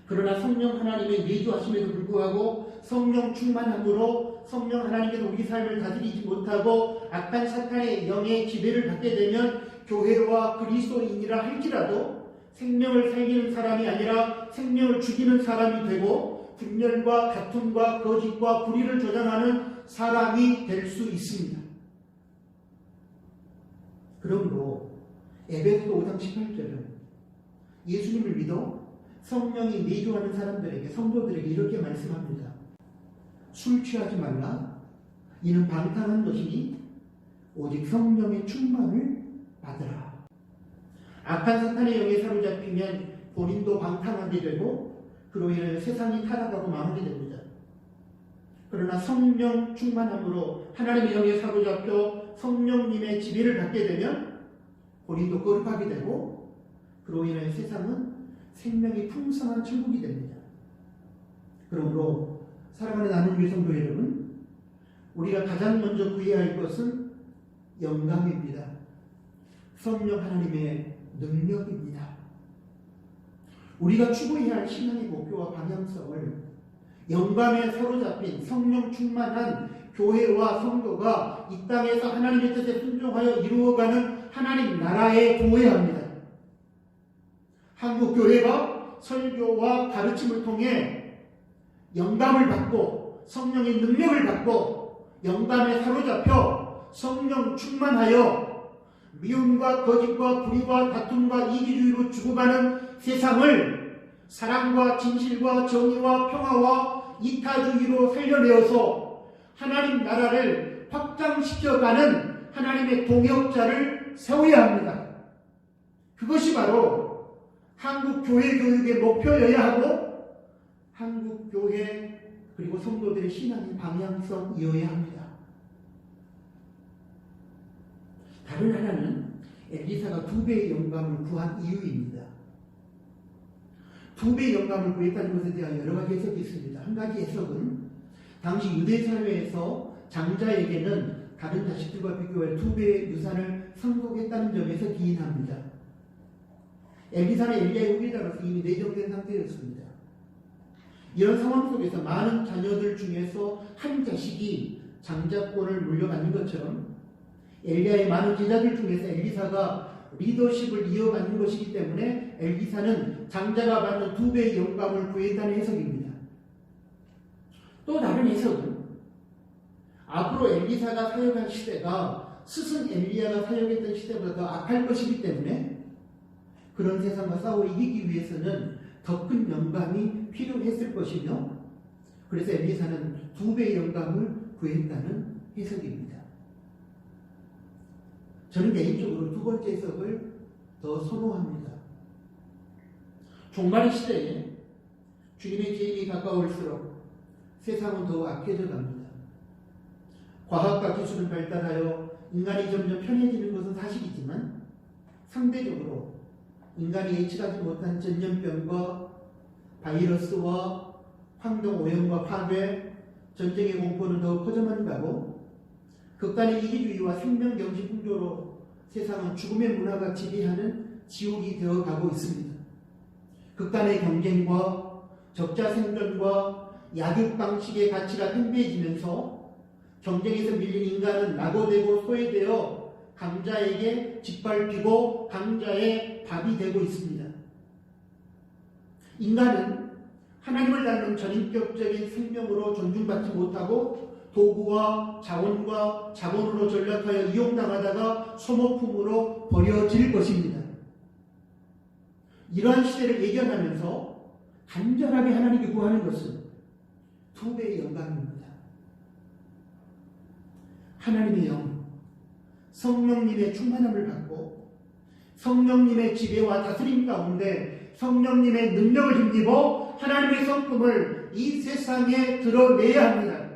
그러나 성령 하나님의 내주하심에도 불구하고 성령 충만함으로 성령 하나님께서 우리 삶을 다스리지 못하고 악한 사탄의 영의 지배를 받게 되면 교회와 그리스도인이라 할지라도 생명을 살리는 사람이 아니라 생명을 죽이는 사람이 되고 분열과 다툼과 거짓과 불의를 조장하는 사람이 될 수 있습니다. 그러므로 에베소서 5장 18절은 예수님을 믿어 성령이 내주하는 사람들에게 성도들에게 이렇게 말씀합니다. 술 취하지 말라. 이는 방탕한 것이니 오직 성령의 충만을 받으라. 악한 사탄의 영에 사로잡히면 본인도 방탕하게 되고 그로 인해 세상이 타락하고 망하게 됩니다. 그러나 성령 충만함으로 하나님의 영에 사로잡혀 성령님의 지배를 받게 되면 본인도 거룩하게 되고 그로 인해 세상은 생명이 풍성한 천국이 됩니다. 그러므로 사랑하는 하나님의 성도 여러분, 우리가 가장 먼저 구해야 할 것은 영감입니다. 성령 하나님의 능력입니다. 우리가 추구해야 할 신앙의 목표와 방향성을 영감에 사로잡힌 성령 충만한 교회와 성도가 이 땅에서 하나님의 뜻에 순종하여 이루어가는 하나님 나라에 도해야 합니다. 한국 교회가 설교와 가르침을 통해 영감을 받고 성령의 능력을 받고 영감에 사로잡혀 성령 충만하여 미움과 거짓과 불의와 다툼과 이기주의로 죽어가는 세상을 사랑과 진실과 정의와 평화와 이타주의로 살려내어서 하나님 나라를 확장시켜가는 하나님의 동역자를 세워야 합니다. 그것이 바로 한국 교회 교육의 목표여야 하고 한국 교회 그리고 성도들의 신앙의 방향성이어야 합니다. 다른 하나는 엘리사가 2배의 영감을 구한 이유입니다. 2배의 영감을 구했다는 것에 대한 여러 가지 해석이 있습니다. 한 가지 해석은 당시 유대 사회에서 장자에게는 다른 자식들과 비교해 2배의 유산을 상속했다는 점에서 기인합니다. 엘리사는 엘리야의 후계자로서 이미 내정된 상태였습니다. 이런 상황 속에서 많은 자녀들 중에서 한 자식이 장자권을 물려받는 것처럼 엘리야의 많은 제자들 중에서 엘리사가 리더십을 이어받는 것이기 때문에 엘리사는 장자가 받는 2배의 영감을 구했다는 해석입니다. 또 다른 해석은 앞으로 엘리사가 사역할 시대가 스승 엘리야가 사역했던 시대보다 더 악할 것이기 때문에 그런 세상과 싸워 이기기 위해서는 더 큰 영감이 필요했을 것이며 그래서 엘리사는 2배의 영감을 구했다는 해석입니다. 저는 개인적으로 두 번째 해석을 더 선호합니다. 종말의 시대에 주님의 재림이 가까울수록 세상은 더 악해져 갑니다. 과학과 기술은 발달하여 인간이 점점 편해지는 것은 사실이지만 상대적으로 인간이 예측하지 못한 전염병과 바이러스와 환경오염과 파괴, 전쟁의 공포는 더욱 커져만 가고 극단의 이기주의와 생명경시 풍조로 세상은 죽음의 문화가 지배하는 지옥이 되어가고 있습니다. 극단의 경쟁과 적자 생존과 약육 방식의 가치가 팽배해지면서 경쟁에서 밀린 인간은 낙오되고 소외되어 강자에게 짓밟히고 강자의 밥이 되고 있습니다. 인간은 하나님을 닮은 전인격적인 생명으로 존중받지 못하고 도구와 자원과 자본으로 전락하여 이용당하다가 소모품으로 버려질 것입니다. 이러한 시대를 예견하면서 간절하게 하나님께 구하는 것은 두 배의 영광입니다. 하나님의 영, 성령님의 충만함을 받고 성령님의 지배와 다스림 가운데 성령님의 능력을 힘입어 하나님의 성품을 이 세상에 드러내야 합니다.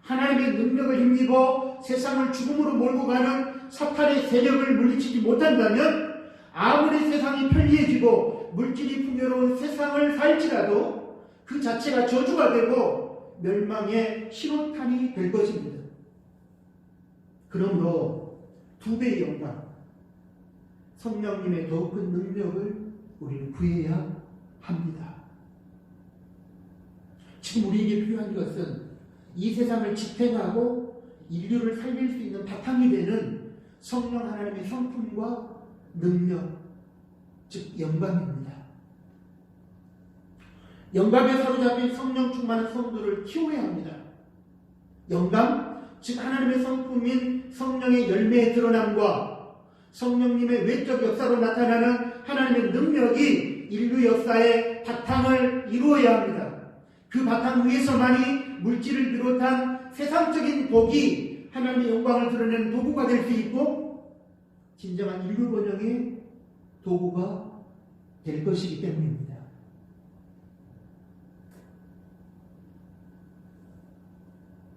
하나님의 능력을 힘입어 세상을 죽음으로 몰고 가는 사탄의 세력을 물리치지 못한다면 아무리 세상이 편리해지고 물질이 풍요로운 세상을 살지라도 그 자체가 저주가 되고 멸망의 신호탄이 될 것입니다. 그러므로 두 배의 영광, 성령님의 더 큰 능력을 우리는 구해야 합니다. 지금 우리에게 필요한 것은 이 세상을 지탱하고 인류를 살릴 수 있는 바탕이 되는 성령 하나님의 성품과 능력, 즉 영광입니다. 영감에 사로잡힌 성령 충만한 성도를 키워야 합니다. 영감, 즉 하나님의 성품인 성령의 열매의 드러남과 성령님의 외적 역사로 나타나는 하나님의 능력이 인류 역사의 바탕을 이루어야 합니다. 그 바탕 위에서만이 물질을 비롯한 세상적인 복이 하나님의 영광을 드러내는 도구가 될 수 있고 진정한 인류 번영의 도구가 될 것이기 때문입니다.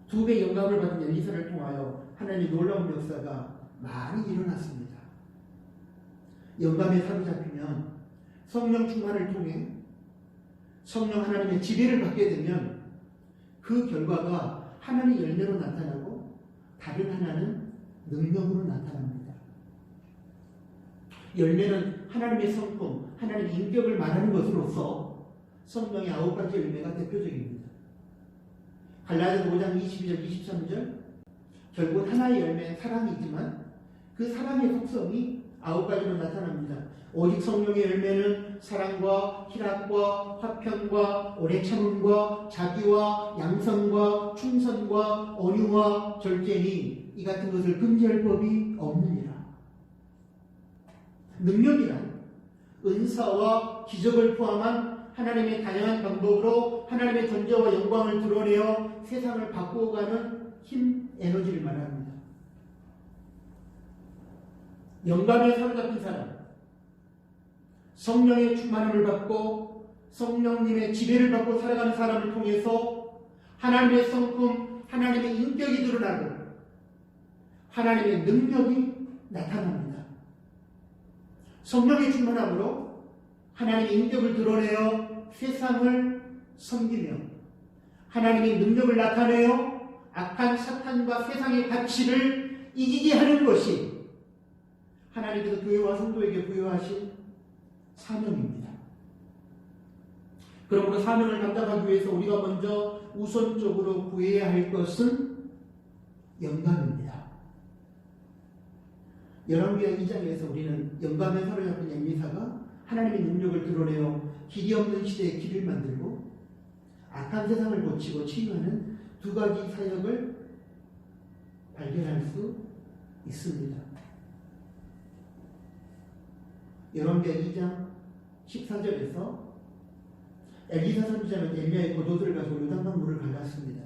두 배의 영감을 받은 엘리사를 통하여 하나님의 놀라운 역사가 많이 일어났습니다. 영감에 사로잡히면 성령 충만을 통해 성령 하나님의 지배를 받게 되면 그 결과가 하나님의 열매로 나타나고 다른 하나는 능력으로 나타납니다. 열매는 하나님의 성품, 하나님의 인격을 말하는 것으로서 성령의 9가지 열매가 대표적입니다. 갈라디아서 5장 22절 23절 결국 하나의 열매는 사랑이지만 그 사랑의 속성이 9가지로 나타납니다. 오직 성령의 열매는 사랑과 희락과 화평과 오래 참음과 자비와 양성과 충성과 온유와 절제니 이 같은 것을 금지할 법이 없느니라. 능력이란 은사와 기적을 포함한 하나님의 다양한 방법으로 하나님의 존재와 영광을 드러내어 세상을 바꾸어가는 힘, 에너지를 말합니다. 영감에 사로잡힌 사람, 성령의 충만함을 받고 성령님의 지배를 받고 살아가는 사람을 통해서 하나님의 성품, 하나님의 인격이 드러나고 하나님의 능력이 나타납니다. 성령의 충만함으로 하나님의 인격을 드러내어 세상을 섬기며 하나님의 능력을 나타내어 악한 사탄과 세상의 가치를 이기게 하는 것이 하나님께서 교회와 성도에게 부여하신 사명입니다. 그러므로 사명을 감당하기 위해서 우리가 먼저 우선적으로 구해야 할 것은 영감입니다. 열왕기하 2장에서 우리는 영감에 사로잡힌 엘리사가 하나님의 능력을 드러내어 길이 없는 시대에 길을 만들고 악한 세상을 고치고 치유하는 두 가지 사역을 발견할 수 있습니다. 열왕기하 2장 14절에서 엘리사 선지자는 엘리야의 겉옷을 가지고 요단강 물을 갈랐습니다.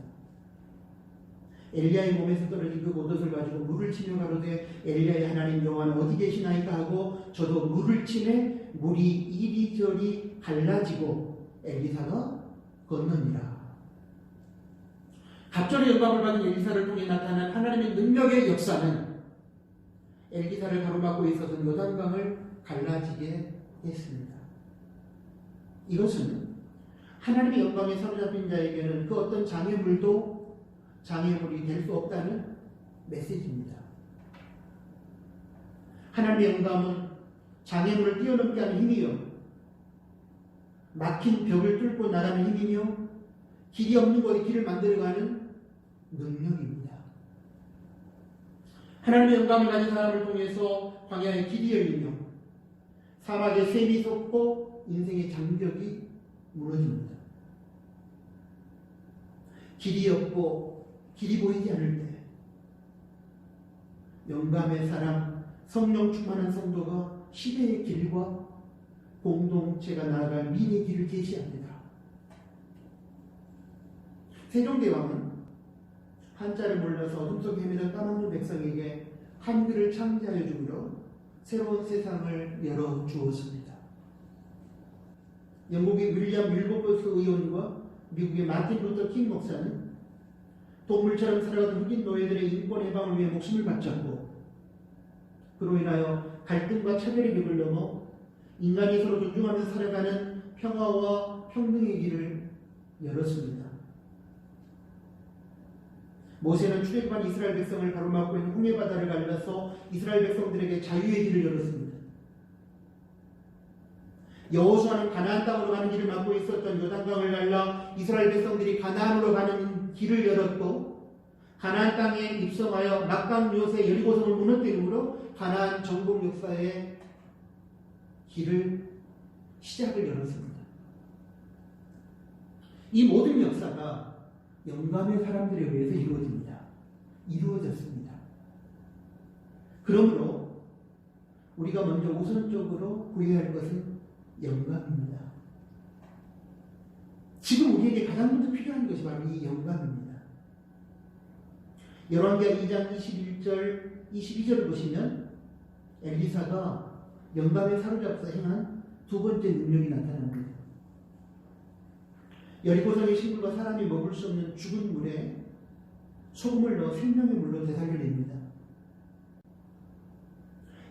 엘리야의 몸에서 떨어진 그 겉옷을 가지고 물을 치며 가로되 엘리야의 하나님 여호와는 어디 계시나이까 하고 저도 물을 치매 물이 이리저리 갈라지고 엘리사가 걷느니라. 갑절의 영광을 받은 엘리사를 통해 나타난 하나님의 능력의 역사는 엘리사를 가로막고 있었던 요단강을 갈라지게 했습니다. 이것은 하나님의 영광에 사로잡힌 자에게는 그 어떤 장애물도 장애물이 될 수 없다는 메시지입니다. 하나님의 영광은 장애물을 뛰어넘게 하는 힘이요 막힌 벽을 뚫고 나가는 힘이며 길이 없는 곳에 길을 만들어가는 능력입니다. 하나님의 영광을 가진 사람을 통해서 광야의 길이 열리며 사막에 샘이 솟고 인생의 장벽이 무너집니다. 길이 없고 길이 보이지 않을 때 영감의 사람, 성령 충만한 성도가 시대의 길과 공동체가 나아갈 미래 길을 제시합니다. 세종대왕은 한자를 몰라서 어둠 속에 헤매던 까막눈 백성에게 한글을 창제하여 주므로 새로운 세상을 열어주었습니다. 영국의 윌리엄 윌버포스 의원과 미국의 마틴 루터 킹 목사는 동물처럼 살아가던 흑인 노예들의 인권 해방을 위해 목숨을 바쳤고, 그로 인하여 갈등과 차별의 벽을 넘어 인간이 서로 존중하면서 살아가는 평화와 평등의 길을 열었습니다. 모세는 출애굽한 이스라엘 백성을 가로막고 있는 홍해 바다를 갈라서 이스라엘 백성들에게 자유의 길을 열었습니다. 여호수아는 가나안 땅으로 가는 길을 막고 있었던 요단강을 갈라 이스라엘 백성들이 가나안으로 가는 길을 열었고, 가나안 땅에 입성하여 막강 요새 여리고성을 무너뜨림으로 가나안 정복 역사의 시작을 열었습니다. 이 모든 역사가 영감의 사람들에 의해서 이루어졌습니다. 그러므로 우리가 먼저 우선적으로 구해야 할 것은 영감입니다. 지금 우리에게 가장 먼저 필요한 것이 바로 이 영감입니다. 열왕기하 2장 21절, 22절을 보시면 엘리사가 영감에 사로잡혀 행한 두 번째 능력이 나타납니다. 여리고성의 식물과 사람이 먹을 수 없는 죽은 물에 소금을 넣어 생명의 물로 되살려냅니다.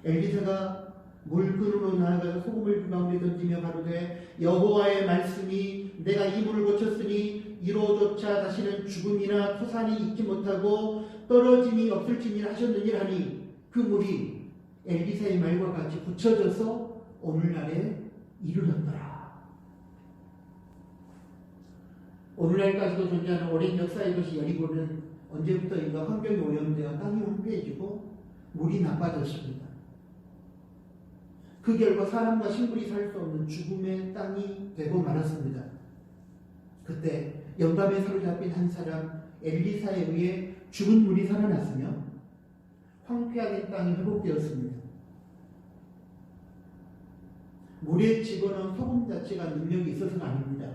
엘리사가 물그릇으로 나아가서 소금을 그 가운데 던지며 가로되 여호와의 말씀이 내가 이 물을 고쳤으니 이로조차 다시는 죽음이나 토산이 있지 못하고 떨어짐이 없을지니라 하셨느니라 하니, 그 물이 엘리사의 말과 같이 고쳐져서 오늘날에 이르렀더라. 오늘날까지도 존재하는 오랜 역사의 도시 여리고는 언제부터인가 환경이 오염되어 땅이 황폐해지고 물이 나빠졌습니다. 그 결과 사람과 식물이 살 수 없는 죽음의 땅이 되고 말았습니다. 그때 영감에 사로잡힌 한 사람 엘리사에 의해 죽은 물이 살아났으며 황폐하게 땅이 회복되었습니다. 물에 집어넣은 소금 자체가 능력이 있어서가 아닙니다.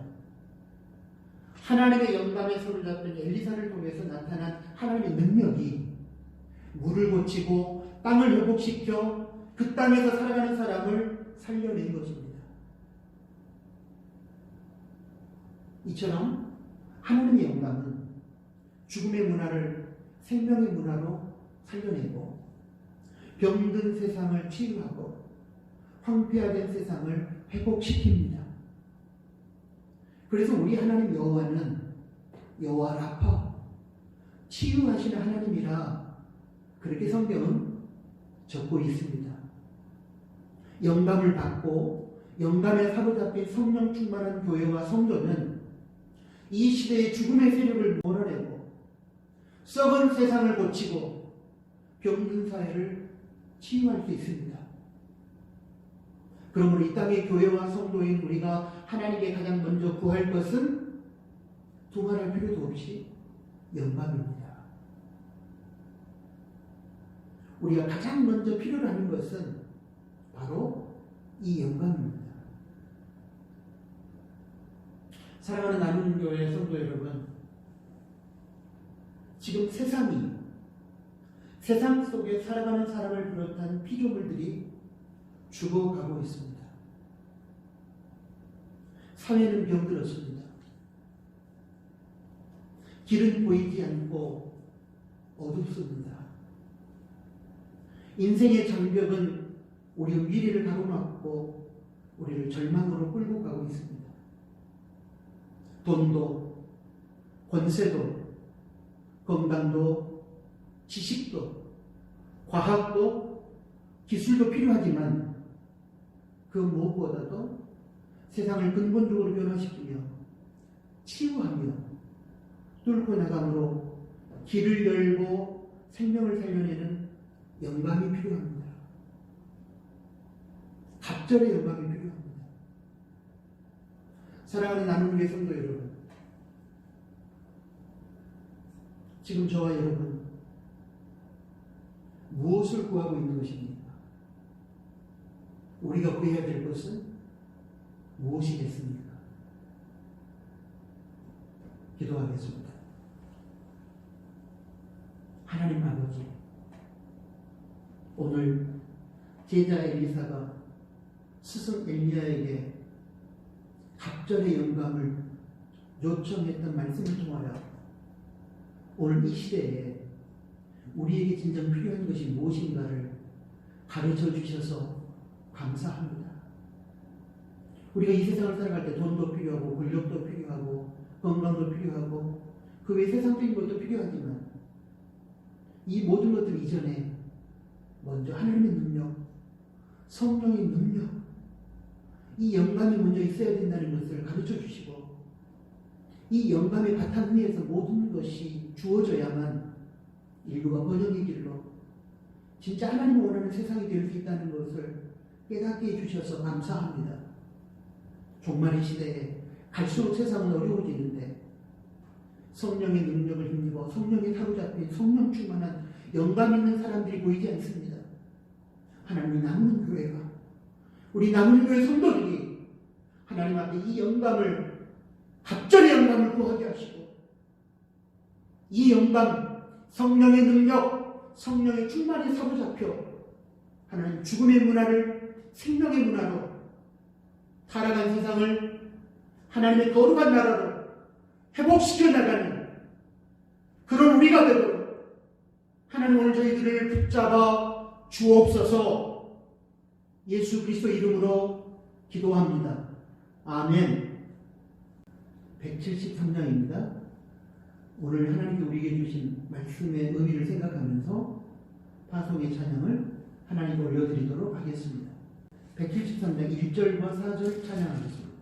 하나님의 영감에 사로잡힌 엘리사를 통해서 나타난 하나님의 능력이 물을 고치고 땅을 회복시켜 그 땅에서 살아가는 사람을 살려낸 것입니다. 이처럼 하나님의 영감은 죽음의 문화를 생명의 문화로 살려내고 병든 세상을 치유하고 황폐화된 세상을 회복시킵니다. 그래서 우리 하나님 여호와는 여호와 라파, 치유하시는 하나님이라 그렇게 성경은 적고 있습니다. 영감을 받고 영감에 사로잡힌 성령 충만한 교회와 성도는 이 시대의 죽음의 세력을 몰아내고 썩은 세상을 고치고 병든 사회를 치유할 수 있습니다. 그러므로 이 땅의 교회와 성도인 우리가 하나님께 가장 먼저 구할 것은 두말할 필요도 없이 영감입니다. 우리가 가장 먼저 필요로 하는 것은 바로 이 영감입니다. 사랑하는 나눔 교회 성도 여러분, 지금 세상 속에 살아가는 사람을 비롯한 피조물들이 죽어가고 있습니다. 사회는 병들었습니다. 길은 보이지 않고 어둡습니다. 인생의 장벽은 우리의 미래를 가로막고 우리를 절망으로 끌고 가고 있습니다. 돈도, 권세도, 건강도, 지식도, 과학도, 기술도 필요하지만 그 무엇보다도 세상을 근본적으로 변화시키며 치유하며 뚫고 나감으로 길을 열고 생명을 살려내는 영감이 필요합니다. 갑절의 영감이 필요합니다. 사랑하는 나눔교회 성도 여러분, 지금 저와 여러분 무엇을 구하고 있는 것입니까? 우리가 구해야 될 것은 무엇이겠습니까? 기도하겠습니다. 하나님 아버지, 오늘 제자 엘리사가 스승 엘리야에게 갑절의 영감을 요청했던 말씀을 통하여 오늘 이 시대에 우리에게 진정 필요한 것이 무엇인가를 가르쳐 주셔서 감사합니다. 우리가 이 세상을 살아갈 때 돈도 필요하고 권력도 필요하고 건강도 필요하고 그 외 세상적인 것도 필요하지만 이 모든 것들 이전에 먼저 하나님의 능력, 성령의 능력, 이 영감이 먼저 있어야 된다는 것을 가르쳐 주시고 이 영감의 바탕 위에서 모든 것이 주어져야만 인류가 번영의 길로 진짜 하나님이 원하는 세상이 될 수 있다는 것을 깨닫게 해주셔서 감사합니다. 종말의 시대에 갈수록 세상은 어려워지는데 성령의 능력을 힘입어 성령에 사로잡힌 성령 충만한 영감 있는 사람들이 보이지 않습니다. 하나님이 남은 교회가 우리 남은 교회 성도들이 하나님 앞에 이 영감을 갑절의 영감을 구하게 하시고 이 영감 성령의 능력 성령의 충만에 사로잡혀 하나님 죽음의 문화를 생명의 문화로 타락한 세상을 하나님의 거룩한 나라로 회복시켜 나가는 그런 우리가 되도록 하나님 오늘 저희들을 붙잡아 주옵소서. 예수 그리스도 이름으로 기도합니다. 아멘. 173장입니다. 오늘 하나님께 우리에게 주신 말씀의 의미를 생각하면서 파송의 찬양을 하나님께 올려드리도록 하겠습니다. 173장 1절과 4절 찬양하겠습니다.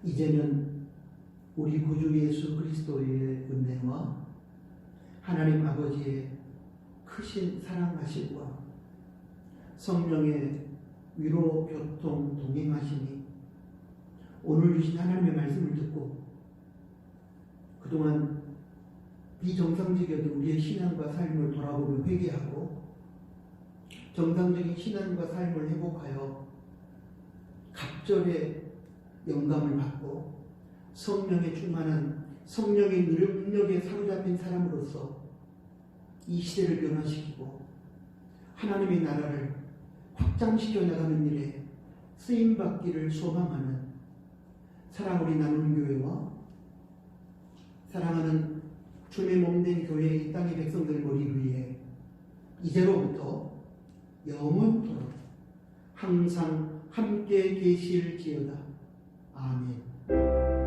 이제는 우리 구주 예수 그리스도의 은혜와 하나님 아버지의 크신 사랑하심과 성령의 위로 교통 동행하심이 오늘 주신 하나님의 말씀을 듣고 그동안 비정상적이었던 우리의 신앙과 삶을 돌아보며 회개하고 정상적인 신앙과 삶을 회복하여 갑절의 영감을 받고 성령의 충만한 성령의 능력에 사로잡힌 사람으로서 이 시대를 변화시키고 하나님의 나라를 확장시켜 나가는 일에 쓰임받기를 소망하는 사랑 우리 나누는 교회와 사랑하는 주님의 몸된 교회 이 땅의 백성들 머리 위에 이제로부터 영원토록 항상 함께 계실지어다. 아멘.